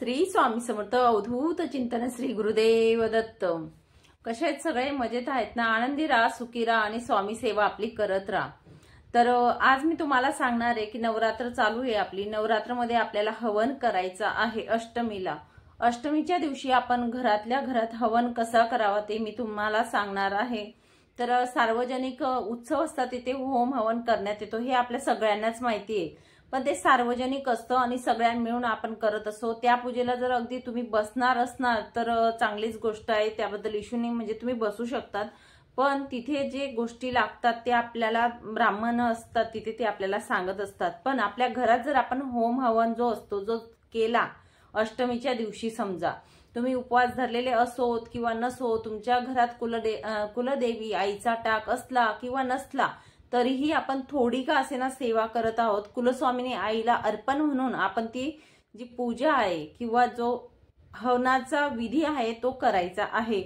श्री स्वामी समर्थ अवधूत चिंतन श्री गुरुदेव दत्त। कसे आहेत सगळे? मजेत आहेत ना? आनंदी राहा, सुखी राहा आणि स्वामी सेवा आपली करत राहा। तर आज मी तुम्हाला सांगणार आहे की नवरात्र चालू आहे आपली। नवरात्रमध्ये आपल्याला हवन करायचा आहे अष्टमीला। अष्टमीच्या दिवशी आपण घरातल्या घरात हवन कसा करावा ते मी तुम्हाला सांगणार आहे। तर सार्वजनिक उत्सव असतात तिथे होम हवन करण्यात येतो हे आपल्या सगळ्यांनाच माहिती आहे, पण ते सार्वजनिक असतं आणि सगळ्यांना मिळून आपण करत असतो। त्या पूजेला जर अगदी तुम्ही बसणार असणार तर चांगलीच गोष्ट आहे, त्याबद्दल इश्यू नाही, म्हणजे तुम्ही बसू शकतात। पण तिथे जे गोष्टी लागतात ते आपल्याला ब्राह्मण असतात तिथे ते आपल्याला सांगत असतात। पण आपल्या घरात जर आपण होम हवन जो असतो जो केला अष्टमीच्या दिवशी, समजा तुम्ही उपवास धरलेले असोत किंवा नसो, तुमच्या घरात कुलदेवी आईचा टाक असला किंवा नसला तरीही आपण थोडी का असेना सेवा करत आहोत। कुलस्वामिनी आईला अर्पण म्हणून आपण ती जी पूजा आहे किंवा जो हवनाचा विधी आहे तो करायचा आहे।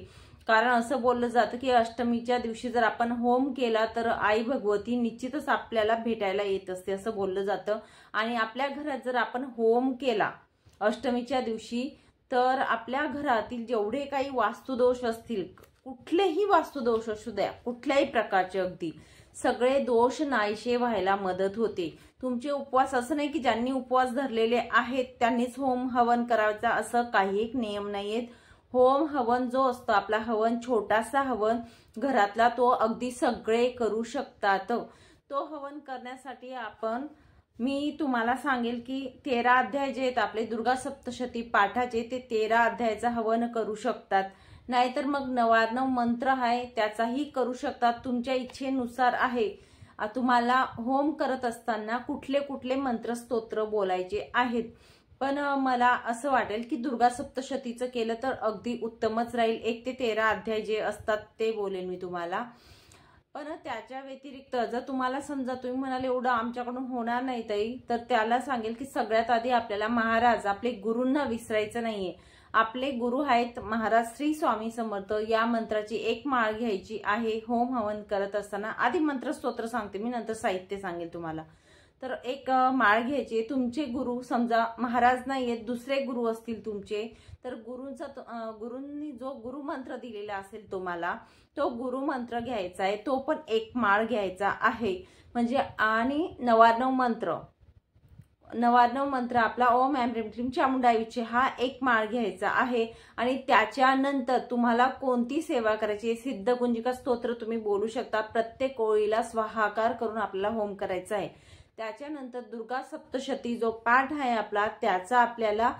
कारण असं बोललं जातं की अष्टमीच्या दिवशी जर आपण होम केला तर आई भगवती निश्चितच आपल्याला भेटायला येत असते असं बोललं जातं। आणि आपल्या घरात जर आपण होम केला अष्टमीच्या दिवशी तर आपल्या घरातील जेवढे काही वास्तुदोष असतील, कुठलेही वास्तुदोष असू द्या, कुठल्याही प्रकारचे, अगदी सगळे दोष नाहीसे व्हायला मदत होते। तुमचे उपवास असं नाही की ज्यांनी उपवास धरलेले आहेत त्यांनीच होम हवन करायचा असं काही एक नियम नाहीयेत। होम हवन जो असतो आपला हवन, छोटासा हवन घरातला, तो अगदी सगळे करू शकतात। तो हवन करण्यासाठी मी तुम्हाला सांगेल की 13 अध्याय जे आहेत आपले दुर्गा सप्तशती पाठाचे, ते 13 अध्यायाचा हवन करू शकतात। नाहीतर मग 99 मंत्र आहे त्याचाही करू शकतात, तुमच्या इच्छेनुसार आहे। तुम्हाला होम करत असताना कुठले कुठले मंत्र स्तोत्र बोलायचे आहेत। पण मला असं वाटेल की दुर्गा सप्तशतीचं केलं तर अगदी उत्तमच राहील। 1 ते 13 अध्याय जे असतात ते बोलेन मी तुम्हाला। पण त्याच्या व्यतिरिक्त जर तुम्हाला समजा तुम्ही म्हणाले एवढं आमच्याकडून होणार नाही ताई, तर त्याला सांगेल की सगळ्यात आधी आपल्याला महाराज, आपले गुरूंना विसरायचं नाहीये। आपले गुरु आहेत महाराज श्री स्वामी समर्थ, या मंत्राची एक माळ घ्यायची आहे होम हवन करत असताना। आधी मंत्र स्तोत्र सांगते मी, नंतर साहित्य सांगेल तुम्हाला। तर एक माळ घ्यायची। तुमचे गुरु समजा महाराज नाहीयेत, दुसरे गुरु असतील तुमचे, तर गुरूंनी जो गुरुमंत्र दिलेला असेल तुम्हाला तो गुरुमंत्र घ्यायचा आहे, तो पण एक माळ घ्यायचा आहे। म्हणजे आणि 99 मंत्र आपला ओम ऐं ह्रीं क्लीं चामुंडाईचे हा एक माळ घ्यायचा आहे। आणि त्याच्यानंतर तुम्हाला कोणती सेवा करायची, सिद्धकुंजिका स्तोत्र तुम्ही बोलू शकता। प्रत्येक ओळीला स्वाहाकार करून आपल्याला होम करायचा आहे। त्याच्यानंतर दुर्गा सप्तशती जो पाठ आहे आपला त्याचा आपल्याला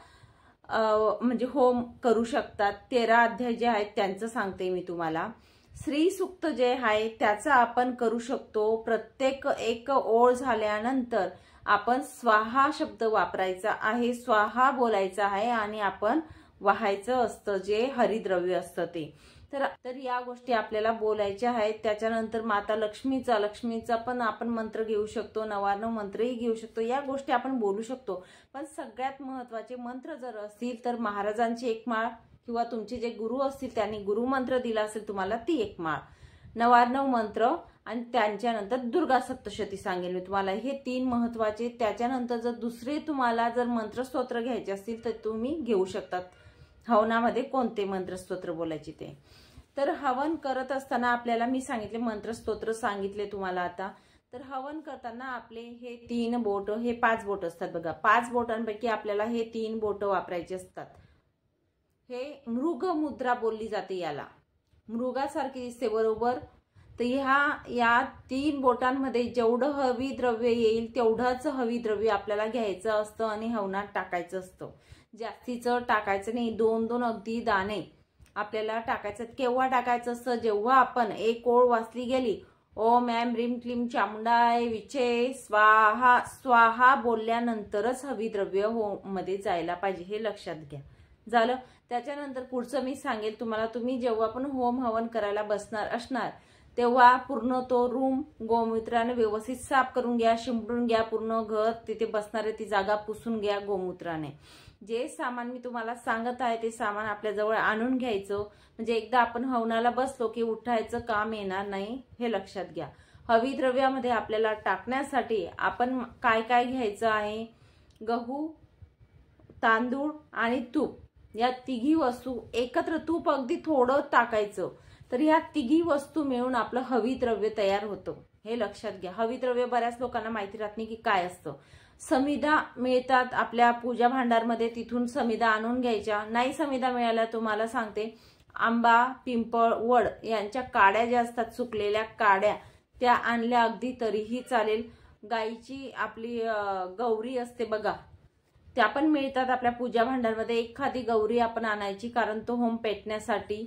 म्हणजे होम करू शकतात। 13 अध्याय जे आहेत त्यांचं सांगते मी तुम्हाला। श्री सूक्त जे आहे त्याचा आपण करू शकतो। प्रत्येक एक ओळ झाल्यानंतर आपण स्वाहा शब्द वापरायचा आहे, स्वाहा बोलायचा आहे आणि आपण वाहायचं असतं जे हरिद्रव्य असतं ते। तर या गोष्टी आपल्याला बोलायच्या आहेत। त्याच्यानंतर माता लक्ष्मीचा पण आपण मंत्र घेऊ शकतो, 99 मंत्रही घेऊ शकतो, या गोष्टी आपण बोलू शकतो। पण सगळ्यात महत्वाचे मंत्र जर असतील तर महाराजांची एक माळ किंवा तुमचे जे गुरु असतील त्यांनी गुरुमंत्र दिला असेल तुम्हाला ती एक माळ, 99 मंत्र आणि त्यांच्यानंतर दुर्गा सप्तशती सांगेल मी तुम्हाला, हे 3 महत्वाचे। त्याच्यानंतर जर दुसरे तुम्हाला जर मंत्रस्तोत्र घ्यायचे असतील तर तुम्ही घेऊ शकतात। हवनामध्ये कोणते मंत्रस्तोत्र बोलायचे ते। तर हवन करत असताना आपल्याला मी सांगितले मंत्रस्तोत्र सांगितले तुम्हाला आता। तर हवन करताना आपले हे 3 बोट, हे 5 बोट असतात बघा, 5 बोटांपैकी आपल्याला हे 3 बोट वापरायचे असतात। हे मृग मुद्रा बोलली जाते, याला मृगासारखी दिसते बरोबर। तर या 3 बोटांमध्ये जेवढं हवी द्रव्य येईल तेवढंच हवी द्रव्य आपल्याला घ्यायचं असतं आणि हवनात टाकायचं असतं। जास्तीचं टाकायचं नाही, 2-2 अगदी दाणे आपल्याला टाकायचं। केव्हा टाकायचं असतं? जेव्हा आपण एक ओळ वाचली गेली, ओम ऐं ह्रीं क्लीं चामुंडाय विचे स्वाहा, स्वाहा बोलल्यानंतरच हवी द्रव्य होम मध्ये जायला पाहिजे, हे लक्षात घ्या। झालं? त्याच्यानंतर पुढचं मी सांगेल तुम्हाला। तुम्ही जेव्हा पण होम हवन करायला बसणार असणार तेव्हा पूर्ण तो रूम गोमूत्राने व्यवस्थित साफ करून घ्या, शिंपडून घ्या, पूर्ण घर तिथे बसणारे ती जागा पुसून घ्या गोमूत्राने। जे सामान मी तुम्हाला सांगत आहे ते सामान आपल्या जवळ आणून घ्यायचं, म्हणजे एकदा आपण हवनाला बसलो की उठायचं काम येणार नाही, हे लक्षात घ्या। हवी द्रव्यामध्ये आपल्याला टाकण्यासाठी आपण काय काय घ्यायचं आहे? गहू, तांदूळ आणि तूप या तिघी वस्तू एकत्र, तूप अगदी थोडं टाकायचं, तर ह्या तिघी वस्तू मिळून आपलं हविद्रव्य तयार होतं. हे लक्षात घ्या. हविद्रव्य बऱ्याच लोकांना माहिती राहत नाही की काय असतं. समिधा मिळतात आपल्या पूजा भांडारमध्ये, तिथून समिधा आणून घ्यायच्या. नाही समिधा मिळाल्या तुम्हाला सांगते, आंबा, पिंपळ, वड यांच्या काड्या ज्या असतात, सुकलेल्या काड्या, त्या आणल्या अगदी तरीही चालेल. गाईची आपली गौरी असते बघा, त्या पण मिळतात आपल्या पूजा भांडारमध्ये. एखादी गौरी आपण आणायची, कारण तो होम पेटण्यासाठी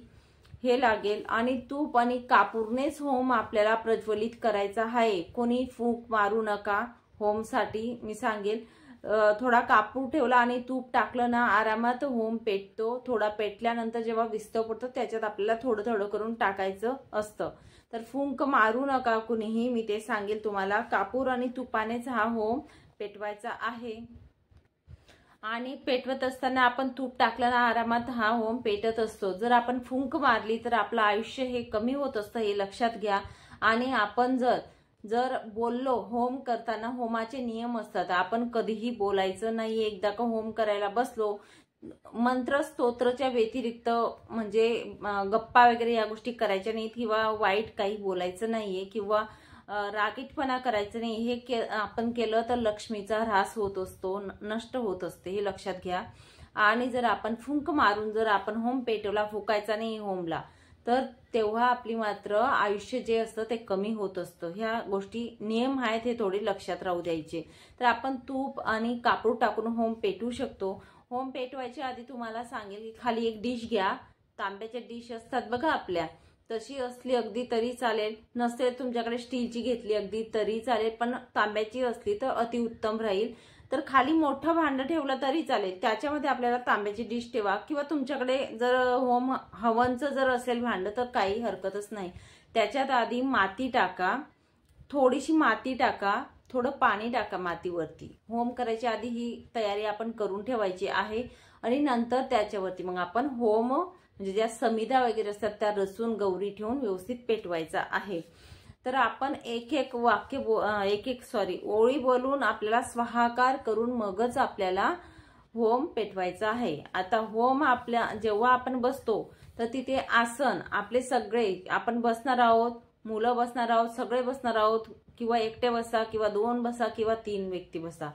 हे लागेल. आणि तूप आणि कापूरनेच होम आपल्याला प्रज्वलित करायचा आहे. कोणी फूंक मारू नका होमसाठी. मी सांगेल, थोडा कापूर ठेवला आणि तूप टाकलं ना, आरामात होम पेटतो. थोडा पेटल्यानंतर जेव्हा विस्तव पडतो त्याच्यात आपल्याला थोडं थोडं करून टाकायचं असतं. तर फूंक मारू नका कुणीही, मी ते सांगेल तुम्हाला. कापूर आणि तुपानेच हा होम पेटवायचा आहे. आणि पेटवत असताना आपण तूप टाकलं ना, आरामात हा होम पेटत असतो. जर आपण फुंक मारली तर आपलं आयुष्य हे कमी होत असतं, हे लक्षात घ्या. आणि आपण जर बोललो होम करताना, होमाचे नियम असतात. आपण कधीही बोलायचं नाही. एकदा का होम करायला बसलो, मंत्र स्तोत्रच्या व्यतिरिक्त म्हणजे गप्पा वगैरे या गोष्टी करायच्या नाहीत, किंवा वाईट काही बोलायचं नाहीये, किंवा रागीटपणा करायचं नाही. हे आपण केलं तर लक्ष्मीचा ऱ्हास होत असतो, नष्ट होत असते, हे लक्षात घ्या. आणि जर आपण फुंक मारून जर आपण होम पेटवला, फुकायचा नाही होमला, तर तेव्हा आपली मात्र आयुष्य जे असतं ते कमी होत असतं. ह्या गोष्टी नियम आहेत, हे थोडे लक्षात राहू द्यायचे. तर आपण तूप आणि कापूर टाकून होम पेटवू शकतो. होम पेटवायच्या आधी तुम्हाला सांगेल की खाली एक डिश घ्या. तांब्याच्या डिश असतात बघा आपल्या, तशी असली अगदी तरी चालेल. नसेल तुमच्याकडे स्टीलची घेतली अगदी तरी चालेल, पण तांब्याची असली तर अतिउत्तम राहील. तर खाली मोठं भांडं ठेवलं तरी चालेल, त्याच्यामध्ये आपल्याला तांब्याची डिश ठेवा. किंवा तुमच्याकडे जर होम हवनचं जर असेल भांडं तर काही हरकतच नाही. त्याच्यात आधी माती टाका, थोडीशी माती टाका, थोडं पाणी टाका मातीवरती. होम करायच्या आधी ही तयारी आपण करून ठेवायची आहे. आणि नंतर त्याच्यावरती मग आपण होम म्हणजे ज्या समिधा वगैरे असतात त्या रचून गौरी ठेवून व्यवस्थित पेटवायचा आहे. तर आपण एक एक ओळी बोलून आपल्याला स्वाहाकार करून मगच आपल्याला होम पेटवायचा आहे. आता होम जेव्हा आपण बसतो तर तिथे आसन आपले सगळे, आपण बसणार आहोत, मुलं बसणार आहोत, सगळे बसणार आहोत, किंवा एकटे बसा, किंवा 2 बसा, किंवा 3 व्यक्ती बसा.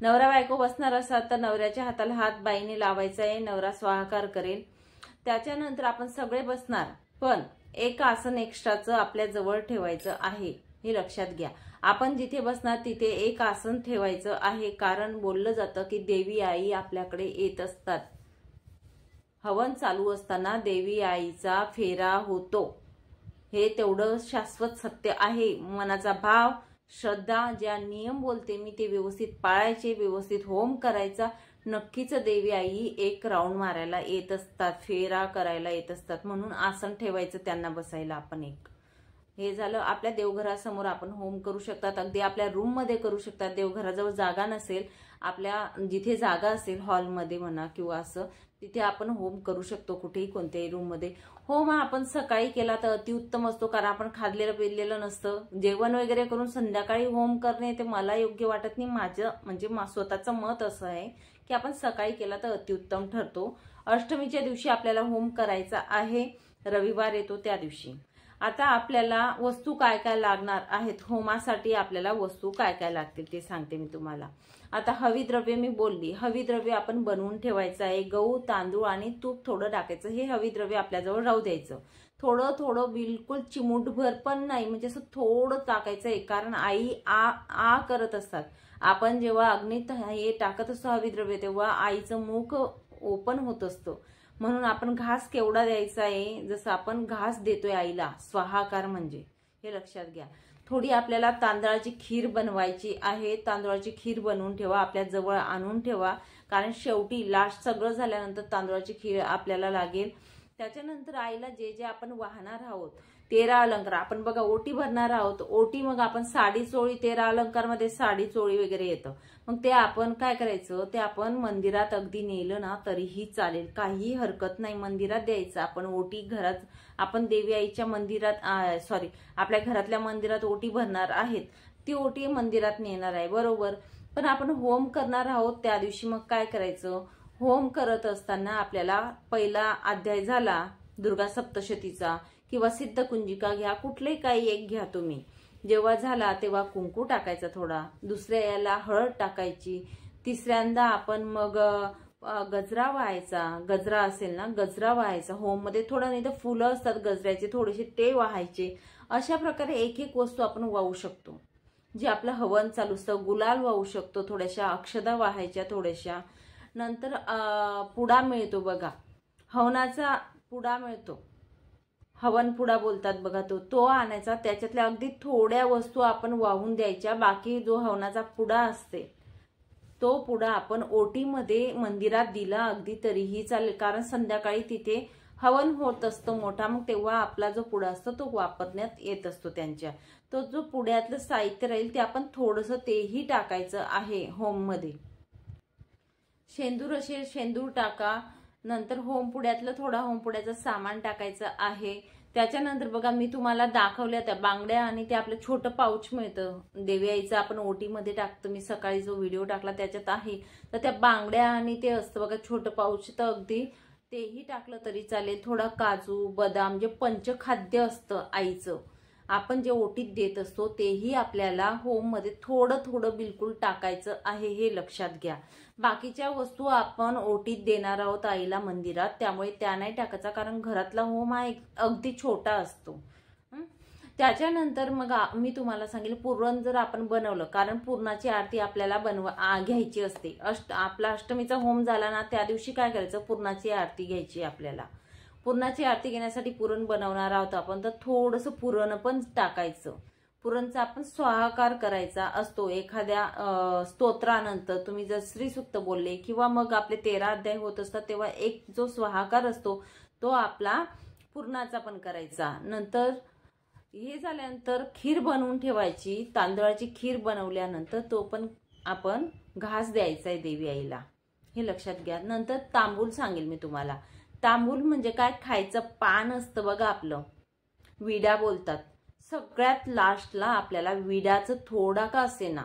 नवरा बायको बसणार असाल तर नवऱ्याच्या हाताला हात बाईने लावायचा आहे, नवरा स्वाहाकार करेल. त्याच्यानंतर आपण सगळे बसणार, पण एक आसन एक्स्ट्राचं आपल्या जवळ ठेवायचं आहे, हे लक्षात घ्या. आपण जिथे बसणार तिथे एक आसन ठेवायचं आहे, कारण बोललं जातं की देवी आई आपल्याकडे येत असतात. हवन चालू असताना देवी आईचा फेरा होतो, हे तेवढं शाश्वत सत्य आहे. मनाचा भाव, श्रद्धा, ज्या नियम बोलते मी ते व्यवस्थित पाळायचे, व्यवस्थित होम करायचा. नक्कीच देवी आई एक राऊंड मारायला येत असतात, फेरा करायला येत असतात. म्हणून आसन ठेवायचं त्यांना बसायला आपण एक. हे झालं. आपल्या देवघरासमोर आपण होम करू शकतात, अगदी आपल्या रूम मध्ये करू शकतात. देवघराजवळ जागा नसेल, आपल्या जिथे जागा असेल, हॉलमध्ये म्हणा किंवा असं, तिथे आपण होम करू शकतो, कुठेही कोणत्याही रूम मध्ये. होम आपण सकाळी केला तर अतिउत्तम असतो, कारण आपण खाल्लेलं पिलेलं नसतं. जेवण वगैरे करून संध्याकाळी होम करणे ते मला योग्य वाटत नाही. माझं म्हणजे स्वतःचं मत असं आहे की आपण सकाळी केला तर अतिउत्तम ठरतो. अष्टमीच्या दिवशी आपल्याला होम करायचा आहे, रविवार येतो त्या दिवशी. आता आपल्याला वस्तू काय काय लागणार आहेत होमासाठी, आपल्याला वस्तू काय काय लागतील ते सांगते मी तुम्हाला. आता हविद्रव्य मी बोलली, हविद्रव्य आपण बनवून ठेवायचं आहे. गहू, तांदूळ आणि तूप थोडं टाकायचं. हे हविद्रव्य आपल्याजवळ राहू द्यायचं. थोडं थोडं, बिलकुल चिमूटभर पण नाही, म्हणजे असं थोडं टाकायचं आहे, कारण आई आ करत असतात. आपण जेव्हा अग्नीत हे टाकत असतो हविद्रव्य, तेव्हा आईचं मुख ओपन होत असतं. म्हणून आपण घास केवढा द्यायचा आहे, जसं आपण घास देतोय आईला, स्वाहाकार म्हणजे, हे लक्षात घ्या. थोडी आपल्याला तांदळाची खीर बनवायची आहे. तांदळाची खीर बनवून ठेवा, आपल्या जवळ आणून ठेवा, कारण शेवटी लास्ट सगळं झाल्यानंतर तांदळाची खीर आपल्याला लागेल. त्याच्यानंतर आईला जे जे आपण वाहणार आहोत, 13 अलंकार, आपण बघा ओटी भरणार आहोत. ओटी मग आपण साडी चोळी, 13 अलंकार मध्ये साडी चोळी वगैरे येतं. मग ते आपण काय करायचं, ते आपण मंदिरात अगदी नेलं ना तरीही चालेल, काही हरकत नाही. मंदिरात द्यायचं. आपण ओटी घरात, आपण देवी आईच्या मंदिरात आपल्या घरातल्या मंदिरात ओटी भरणार आहेत, ती ओटी मंदिरात नेणार आहे, बरोबर. पण आपण होम करणार आहोत त्या दिवशी मग काय करायचं, होम करत असताना आपल्याला पहिला अध्याय झाला दुर्गा सप्तशतीचा किंवा सिद्धकुंजिका घ्या, कुठलेही काही एक घ्या तुम्ही. जेव्हा झाला तेव्हा कुंकू टाकायचा थोडा, दुसऱ्या याला हळद टाकायची, तिसऱ्यांदा आपण मग गजरा व्हायचा, गजरा असेल ना गजरा व्हायचा होम मध्ये थोडं, नाही तर फुलं असतात गजऱ्याचे थोडेसे ते व्हायचे. अशा प्रकारे एक एक वस्तू आपण वाहू शकतो. जे आपलं हवन चालू असतं गुलाल वाहू शकतो, थोड्याशा अक्षदा वाहायच्या थोड्याशा. नंतर पुडा मिळतो बघा, हवनाचा पुडा मिळतो, हवन पुडा बोलतात बघा, तो आणायचा. त्याच्यातल्या अगदी थोड्या वस्तू आपण वाहून द्यायच्या. बाकी जो हवनाचा पुडा असते तो पुडा आपण ओटीमध्ये मंदिरात दिला अगदी तरीही चालेल, कारण संध्याकाळी तिथे हवन होत असतं मोठा, मग तेव्हा आपला जो पुडा असतो तो वापरण्यात येत असतो त्यांच्या. तो जो पुड्यातलं साहित्य राहील ते आपण थोडंसं तेही टाकायचं आहे होम मध्ये. शेंदूर असेल शेंदूर टाका. नंतर होम पुड्यातलं थोडा होम पुड्याचं सामान टाकायचं आहे. त्याच्यानंतर बघा मी तुम्हाला दाखवल्या त्या बांगड्या आणि ते आपलं छोटं पाऊच मिळतं देवी आईचं, आपण ओटीमध्ये टाकतो. मी सकाळी जो व्हिडिओ टाकला त्याच्यात आहे. तर त्या बांगड्या आणि ते असतं बघा छोटं पाऊच, तर अगदी तेही टाकलं तरी चालेल. थोडा काजू बदाम जे पंचखाद्य असतं आईचं आपण जे ओटीत देत असतो तेही आपल्याला होम मध्ये थोडं थोडं बिलकुल टाकायचं आहे, हे लक्षात घ्या. बाकीच्या वस्तू आपण ओटीत देणार आहोत आईला मंदिरात, त्यामुळे त्या नाही टाकायचा, कारण घरातला होम हा अगदी छोटा असतो. त्याच्यानंतर मग मी तुम्हाला सांगेल पुरण जर आपण बनवलं, कारण पुरणाची आरती आपल्याला घ्यायची असते. आपला अष्टमीचा होम झाला ना त्या दिवशी काय करायचं, पुरणाची आरती घ्यायची आपल्याला. पुरणाची आरती घेण्यासाठी पुरण बनवणार आहोत आपण, तर थोडंसं पुरण पण टाकायचं. पुरणचा आपण स्वाहाकार करायचा असतो एखाद्या स्तोत्रानंतर. तुम्ही जर श्रीसूक्त बोलले किंवा मग आपले 13 अध्याय होत असतात तेव्हा एक जो स्वाहाकार असतो तो आपला पुरणाचा पण करायचा. नंतर हे झाल्यानंतर खीर बनवून ठेवायची, तांदळाची खीर बनवल्यानंतर तो पण आपण घास द्यायचा आहे देवी आईला, हे लक्षात घ्या. नंतर तांबूल सांगेल मी तुम्हाला. तांबूल म्हणजे काय, खायचं पान असतं बघा आपलं, विडा बोलतात. सगळ्यात लास्टला आपल्याला विडाचं थोडा का असेना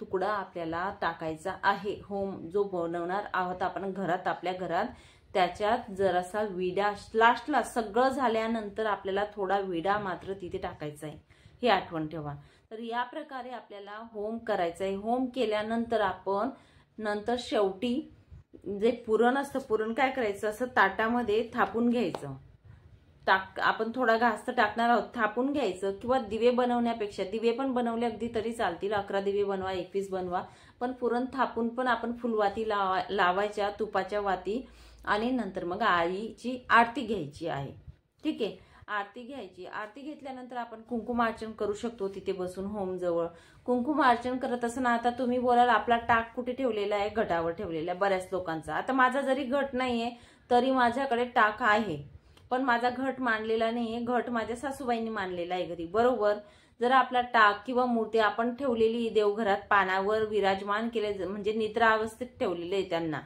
तुकडा आपल्याला टाकायचा आहे. होम जो बनवणार आहोत आपण घरात आपल्या घरात, त्याच्यात जरासा विडा लास्टला सगळं झाल्यानंतर आपल्याला थोडा विडा मात्र तिथे टाकायचा आहे, हे आठवण ठेवा. तर या प्रकारे आपल्याला होम करायचा आहे. होम केल्यानंतर आपण नंतर शेवटी जे पुरण असतं, पुरण काय करायचं असं ताटामध्ये थापून घ्यायचं. आपण थोडा घास तर टाकणार आहोत, थापून घ्यायचं. किंवा दिवे बनवण्यापेक्षा दिवे पण बनवले अगदी तरी चालतील, 11 दिवे बनवा 21 बनवा, पण पुरण थापून पण आपण फुलवाती लावायच्या तुपाच्या वाती. आणि नंतर मग आईची आरती घ्यायची आहे. ठीक आहे, आरती घ्यायची. आरती घेतल्यानंतर आपण कुंकुमार्चन करू शकतो तिथे बसून होम जवळ. कुंकुमार्चन करत असताना आता तुम्ही बोलाल आपला टाक कुठे ठेवलेला आहे, घटावर ठेवलेला आहे बऱ्याच लोकांचा. आता माझा जरी घट नाहीये तरी माझ्याकडे टाक आहे, पण माझा घट मांडलेला नाहीये, घट माझ्या सासूबाईंनी मांडलेला आहे घरी, बरोबर. जर आपला टाक किंवा मूर्ती आपण ठेवलेली देवघरात पानावर विराजमान केले, म्हणजे निद्रा अवस्थेत ठेवलेले आहे त्यांना,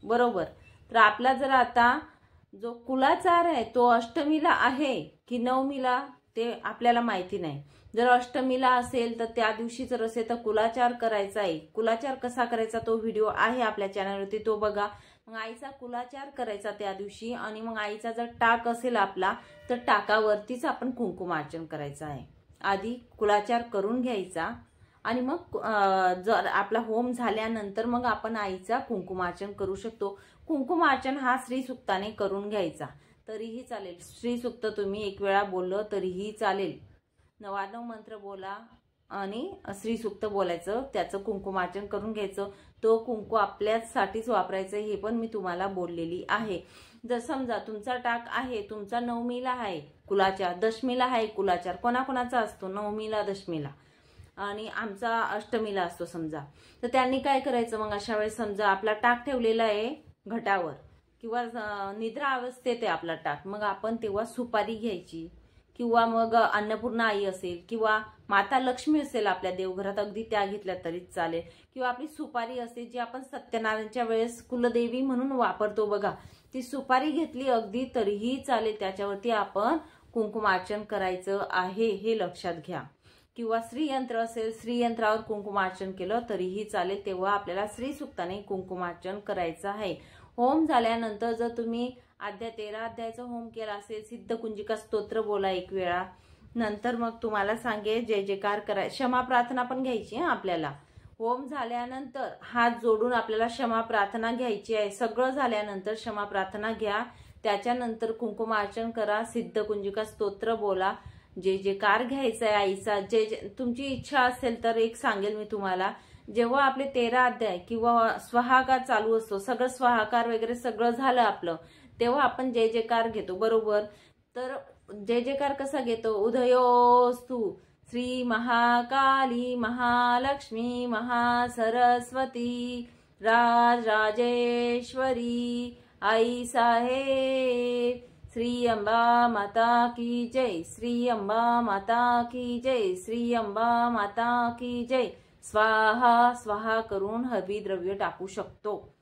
बरोबर. तर आपला जर आता जो कुलाचार आहे तो अष्टमीला आहे की नवमीला ते आपल्याला माहिती नाही. जर अष्टमीला असेल तर त्या दिवशी जर असेल तर कुलाचार करायचा आहे. कुलाचार कसा करायचा तो व्हिडिओ आहे आपल्या चॅनलवरती, तो बघा. मग आईचा कुलाचार करायचा त्या दिवशी. आणि मग आईचा जर टाक असेल आपला तर टाकावरतीच आपण कुंकुमार्चन करायचं आहे. आधी कुलाचार करून घ्यायचा आणि मग जर आपला होम झाल्यानंतर मग आपण आईचा कुंकुमार्चन करू शकतो. कुंकुमार्चन हा श्रीसुक्ताने करून घ्यायचा तरीही चालेल. श्रीसुक्त तुम्ही एक वेळा बोललं तरीही चालेल. 99 मंत्र बोला आणि श्रीसुक्त बोलायचं, त्याचं कुंकुमार्चन करून घ्यायचं. तो कुंकू आपल्यासाठीच वापरायचं हे पण मी तुम्हाला बोललेली आहे. जर समजा तुमचा टाक आहे, तुमचा नवमीला आहे कुलाचार, दशमीला आहे कुलाचार, कोणाकोणाचा असतो नवमीला दशमीला, आणि आमचा अष्टमीला असतो समजा, तर त्यांनी काय करायचं मग अशा वेळेस समजा आपला टाक ठेवलेला आहे घटावर किंवा निद्रा अवस्थेत आहे आपला टाक, मग आपण तेव्हा सुपारी घ्यायची. किंवा मग अन्नपूर्णा आई असेल किंवा माता लक्ष्मी असेल आपल्या देवघरात, अगदी त्या घेतल्या तरीच चालेल. किंवा आपली सुपारी असते जी आपण सत्यनारायणच्या वेळेस कुलदेवी म्हणून वापरतो बघा, ती सुपारी घेतली अगदी तरीही चालेल. त्याच्यावरती आपण कुंकुमार्चन करायचं आहे हे लक्षात घ्या. किंवा श्रीयंत्र असेल, श्रीयंत्रावर कुंकुमार्चन केलं तरीही चालेल. तेव्हा आपल्याला श्रीसुक्ताने कुंकुमार्चन करायचं आहे. होम झाल्यानंतर जर तुम्ही 13 अध्यायाचा होम केला असेल, सिद्धकुंजिका स्तोत्र बोला 1 वेळा, नंतर मग तुम्हाला सांगेल जय जयकार करा. क्षमा प्रार्थना पण घ्यायची आहे आपल्याला. होम झाल्यानंतर हात जोडून आपल्याला क्षमा प्रार्थना घ्यायची आहे. सगळं झाल्यानंतर क्षमा प्रार्थना घ्या. त्याच्यानंतर कुंकुमार्चन करा, सिद्धकुंजिका स्तोत्र बोला, जय जयकार घ्यायचा आहे आईचा. तुमची इच्छा असेल तर एक सांगेल मी तुम्हाला, जेव्हा आपले 13 अध्याय किंवा स्वाहाकार चालू असतो, सगळं स्वाहाकार वगैरे सगळं झालं आपलं, तेव्हा आपण जय जयकार घेतो बरोबर. तर जय जयकार कसा घेतो? उदयोस्तु श्री महाकाली महालक्ष्मी महासरस्वती राजराजेश्वरी आई साहेब, श्री अंबा माता की जय, श्री अंबा माता की जय, श्री अंबा माता की जय. स्वाहा स्वाहा करून हळदी द्रव्य टाकू शकतो.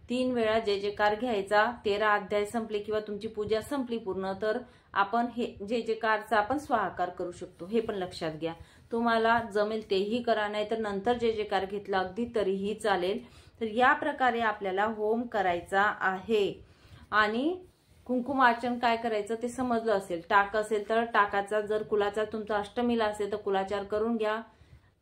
3 वेळा जय जयकार घ्यायचा. 13 अध्याय संपले किंवा तुमची पूजा संपली पूर्ण, तर आपण हे जय जयकारचा आपण स्वाहाकार करू शकतो. हे पण लक्षात घ्या. तुम्हाला जमेल तेही करा, नाही तर नंतर जय जयकार घेतला अगदी तरीही चालेल. तर या प्रकारे आपल्याला होम करायचा आहे. आणि कुंकुमार्चन काय करायचं ते समजलं असेल. टाक असेल तर टाकाचा, जर कुलाचार तुमचा अष्टमीला असेल तर कुलाचार करून घ्या.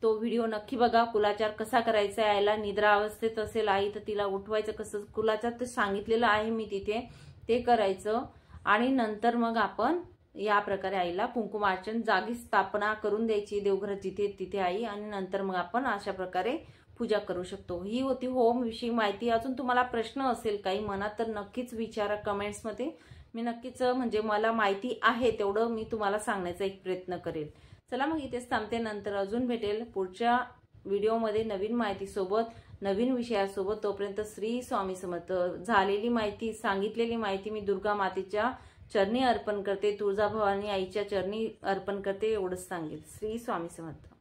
तो व्हिडिओ नक्की बघा. कुलाचार कसा करायचा आहे. आईला निद्रा अवस्थेत असेल आई तर तिला उठवायचं कसं, कुलाचार ते सांगितलेलं आहे मी तिथे, ते करायचं. आणि नंतर मग आपण या प्रकारे आईला कुंकुमार्चन जागी स्थापना करून द्यायची देवघरात जिथे तिथे आई, आणि नंतर मग आपण अशा प्रकारे पूजा करू शकतो. ही होती होम विषयी माहिती. अजून तुम्हाला प्रश्न असेल काही मनात तर नक्कीच विचारा कमेंट्समध्ये. मी नक्कीच म्हणजे मला माहिती आहे तेवढं मी तुम्हाला सांगण्याचा एक प्रयत्न करेल. चला मग इथेच थांबते. नंतर अजून भेटेल पुढच्या व्हिडिओमध्ये नवीन माहितीसोबत, नवीन विषयासोबत. तोपर्यंत श्री स्वामी समर्थ. झालेली माहिती, सांगितलेली माहिती मी दुर्गा मातेच्या चरणी अर्पण करते, तुळजाभवानी आईच्या चरणी अर्पण करते, एवढंच सांगेल. श्री स्वामी समर्थ.